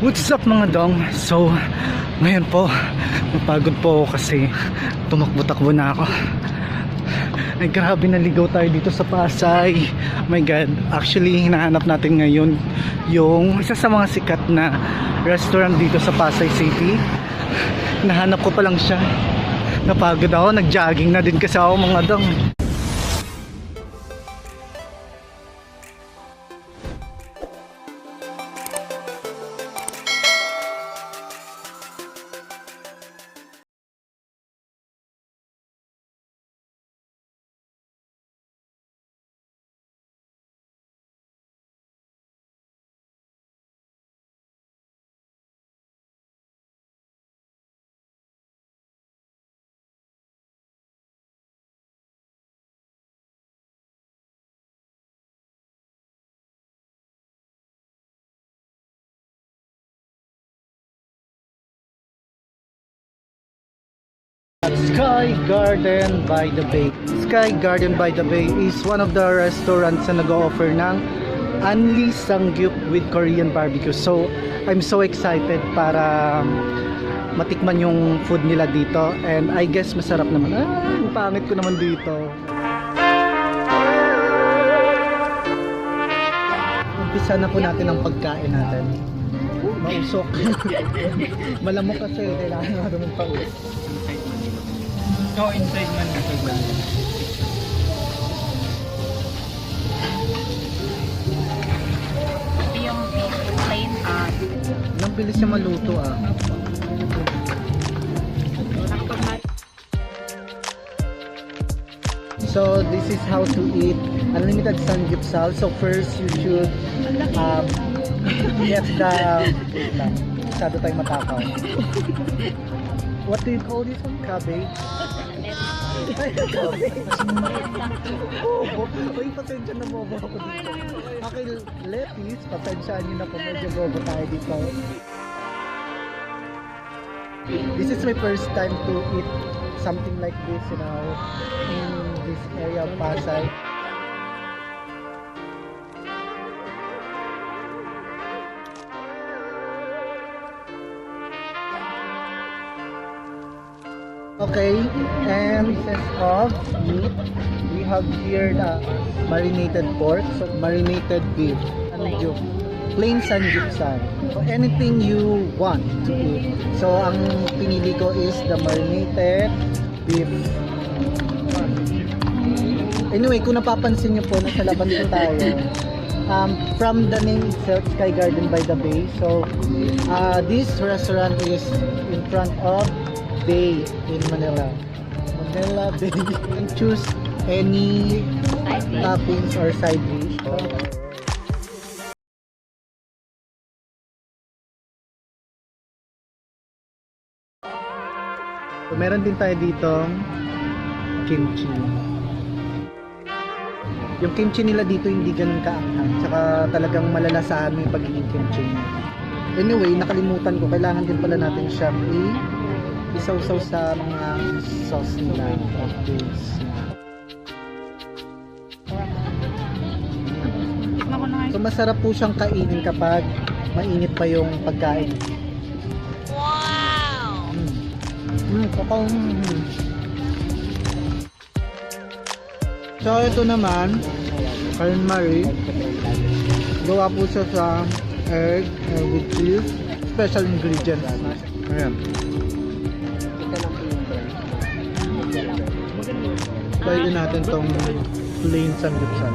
What's up mga dong? So, ngayon po, napagod po ako kasi tumakbo-takbo na ako. Ay grabe, naligaw tayo dito sa Pasay. Oh my God, actually hinahanap natin ngayon yung isa sa mga sikat na restaurant dito sa Pasay City. Nahanap ko pa lang siya. Napagod ako, nag-jogging na din kasi ako mga dong. Sky Garden by the Bay. Sky Garden by the Bay is one of the restaurants na nag-offer ng Anli Sangyup with Korean barbecue. So, I'm so excited para matikman yung food nila dito. And I guess masarap naman. Ang pangit ko naman dito. Umpisa na po natin ang pagkain natin. Mausok. Malamok kasi. Kailangan natin magpausok. So, inside man na sa balik. Ito yung plain Ang bilis niya maluto ah. So this is how to eat unlimited samgyeopsal. So first you should get the masyado tayong matakaw. What do you call this one? Cabbage? Uy, pasensya na bobo ako dito. Okay, lettuce, pasensya nyo na po, medyo bobo tayo dito. This is my first time to eat something like this, you know, in this area of Pasay. Okay, and instead of meat, we have here the marinated pork, so marinated beef, sangyup, plain samgyeopsal. So anything you want to eat. So ang pinili ko is the marinated beef. Anyway, kung napapansin niyo po, nasa laban po tayo. From the name itself, Sky Garden by the Bay. So this restaurant is in front of Bay in Manila. Manila Bay. You can choose any toppings or side dish. So, meron din tayo dito kimchi. Yung kimchi nila dito hindi ganun kaanghang. Tsaka talagang malalasahan mo yung pagiging kimchi. Anyway, nakalimutan ko. Kailangan din pala natin siyang isaw-saw sa mga sauce nila of this. So masarap po siyang kainin kapag mainit pa yung pagkain. Wow! So ito naman, calamari. Gawa po siya sa egg with cheese. Special ingredients. Ayan. Pwede natin tong plain samgyeopsal.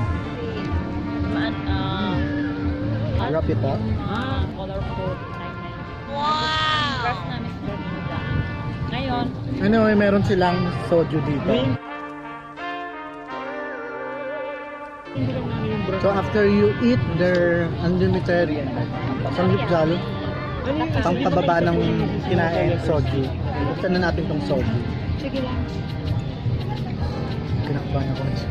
Wrap it up. colorful. Wow! Crush na Mr. Buda. Ngayon, Anyway, meron silang soju dito. So after you eat their unlimited samgyeopsal, pang pababa ng kinain soju. Buksan na natin tong soju. sige lang. Kinakabahan ako nito.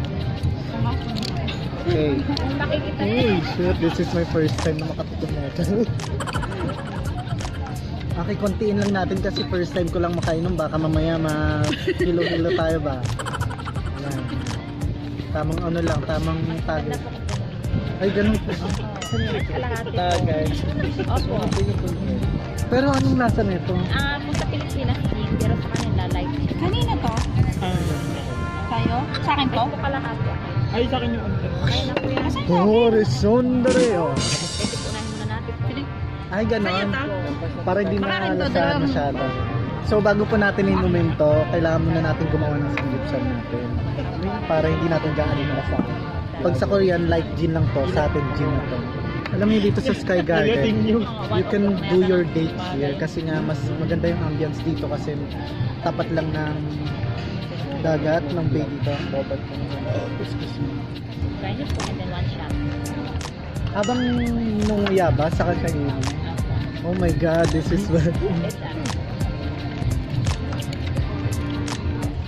Okay. Makikita Hey, shit, this is my first time na makatikim na ito. Okay, kontiin lang natin kasi first time ko lang makainom. Baka mamaya ma-hilo-hilo tayo ba? Ayan. Tamang ano lang, tamang tago. Ay, ganun po. kalahati. Tagay. Opo. Pero anong lasa nito? Kung sa Pilipinas, gin, pero sa kanila, light. Kanina to? Sa'yo? Sa akin to? Ito kalahati. Ay, sa akin yung under. Ay, naku yan. Horizondreo. Ito, punahin muna natin. Ay, ganon. Para hindi Makain to, naalasa dalawang- masyado. So, bago po natin inumin to, kailangan muna natin gumawa ng sanggipsal natin. Para hindi natin gaano malasa. Pag sa Korean, like gin lang to. Sa atin, gin na to. Alam niyo dito sa Sky Garden, you can do your dates here kasi nga mas maganda yung ambience dito kasi tapat lang ng dagat ng bay dito. Excuse me. Try nyo po and then one shot. Habang nunguya ba sa kakainin? Oh my god, this is bad.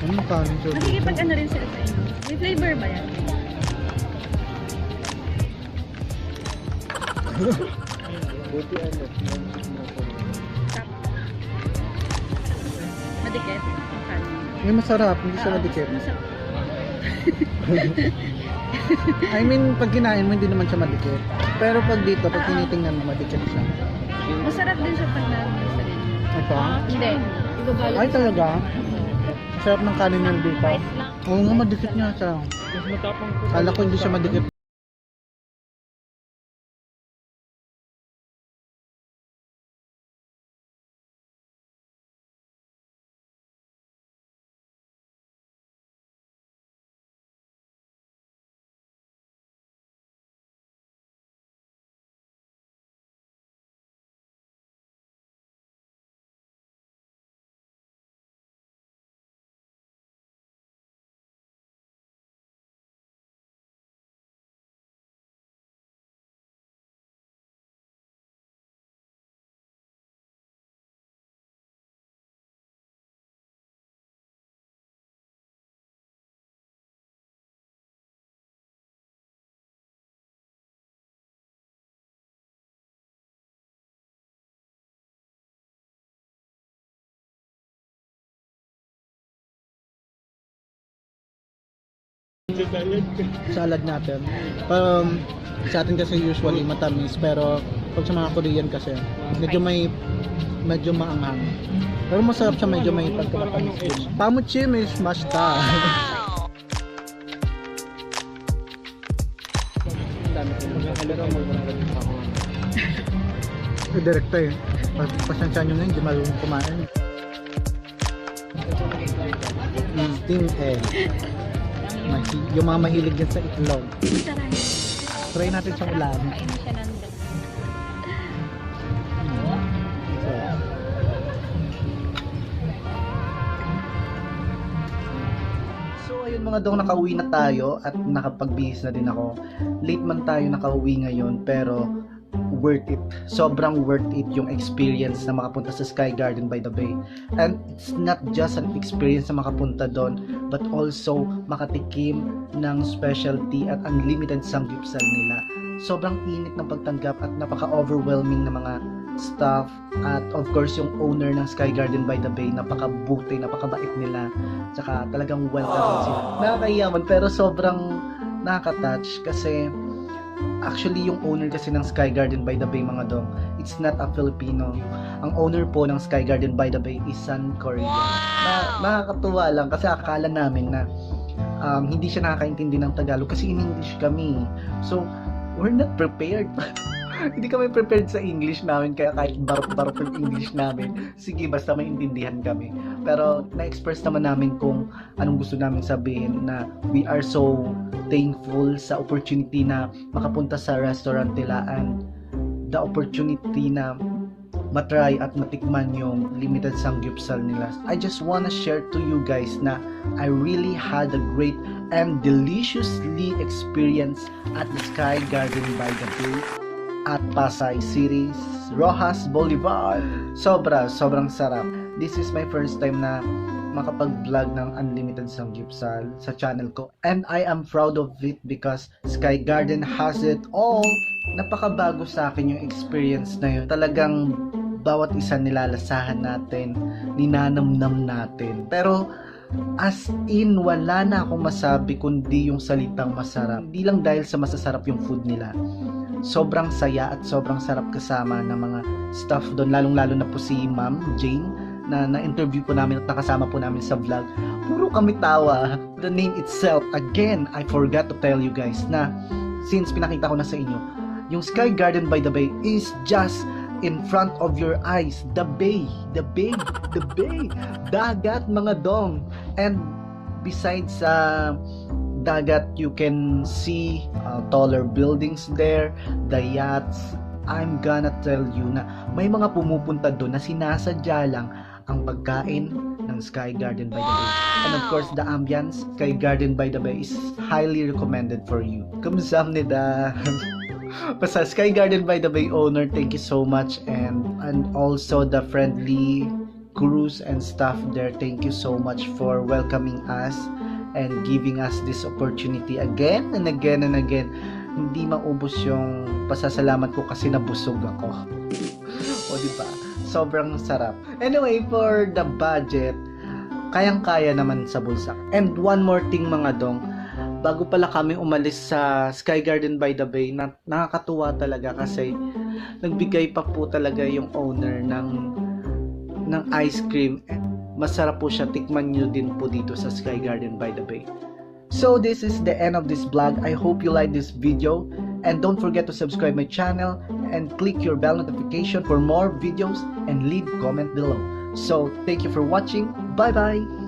Ano kanin siya? Nakikipag ano rin sila sa inyo. May flavor ba yan? Buti ano. Madikit? Ang kanin. May masarap, hindi siya madikit. Masarap. I mean, pag kinain mo, hindi naman siya madikit. Pero pag dito, pag tinitingnan mo, madikit siya. Masarap din siya pag namin sa rin. Ito? Hindi. Ibabalot. Ay, talaga? Masarap ng kanin niya dito. Price lang. Oo nga, madikit niya siya. Mas matapang ko. Kala ko hindi siya madikit. Salad natin. Sa atin kasi usually matamis, pero pag sa mga Korean kasi medyo maanghang. Pero masarap siya, medyo may pagkamatamis din. Pamuchim is mashta. Direkta eh. Pasensya nyo na, hindi marunong kumain. Steam egg. Yung mga mahilig din sa itlog. Masarap. Try natin sa ulan. Kain mo siya ng So ayun mga dong, nakauwi na tayo at nakapagbihis na din ako. Late man tayo nakauwi ngayon pero worth it. Sobrang worth it yung experience na makapunta sa Sky Garden by the Bay. And it's not just an experience na makapunta doon, but also makatikim ng specialty at unlimited samgyeopsal nila. Sobrang init ng pagtanggap at napaka-overwhelming na mga staff at of course yung owner ng Sky Garden by the Bay, napakabuti, napakabait nila. Tsaka talagang welcome sila. Nakakayaman pero sobrang nakaka-touch kasi actually, yung owner kasi ng Sky Garden by the Bay mga dong, it's not a Filipino. Ang owner po ng Sky Garden by the Bay is Sun Korean. Nakakatuwa lang kasi akala namin na hindi siya nakakaintindi ng Tagalog kasi in English kami. So, we're not prepared. Hindi kami prepared sa English namin kaya kahit barok-barok yung English namin, sige basta maintindihan kami. Pero na-express naman namin kung anong gusto namin sabihin, na we are so thankful sa opportunity na makapunta sa restaurant nila and the opportunity na matry at matikman yung limited samgyeopsal nila. I just wanna share to you guys na I really had a great and deliciously experience at the Sky Garden by the Bay at Pasay City, Rojas Boulevard. Sobrang sarap. This is my first time na makapag-vlog ng unlimited samgyeopsal sa channel ko. And I am proud of it because Sky Garden has it all. Napakabago sa akin yung experience na yun. Talagang bawat isa nilalasahan natin, ninanamnam natin. Pero as in, wala na akong masabi kundi yung salitang masarap. Hindi lang dahil sa masasarap yung food nila. Sobrang saya at sobrang sarap kasama ng mga staff doon, lalong-lalo na po si Ma'am Jane na na-interview po namin at nakasama po namin sa vlog. Puro kami tawa. The name itself, again, I forgot to tell you guys na since pinakita ko na sa inyo, yung Sky Garden by the Bay is just in front of your eyes. The bay, dagat mga dong. And besides dagat, you can see taller buildings there, the yachts. I'm gonna tell you na may mga pumupunta doon na sinasadya lang ang pagkain ng Sky Garden by the Bay. And of course, the ambience, Sky Garden by the Bay is highly recommended for you. Kamsahamnida. Basta Sky Garden by the Bay owner, thank you so much, and also the friendly crews and staff there, thank you so much for welcoming us and giving us this opportunity again and again and again. Hindi maubos yung pasasalamat ko kasi nabusog ako. O diba? Sobrang sarap. Anyway, for the budget, kayang-kaya naman sa bulsa. And one more thing mga dong, bago pala kami umalis sa Sky Garden by the Bay, nakakatuwa talaga kasi nagbigay pa po talaga yung owner ng ice cream. Masarap po siya, tikman nyo din po dito sa Sky Garden by the Bay. So this is the end of this vlog. I hope you like this video, and don't forget to subscribe my channel and click your bell notification for more videos and leave comment below. So thank you for watching. Bye bye.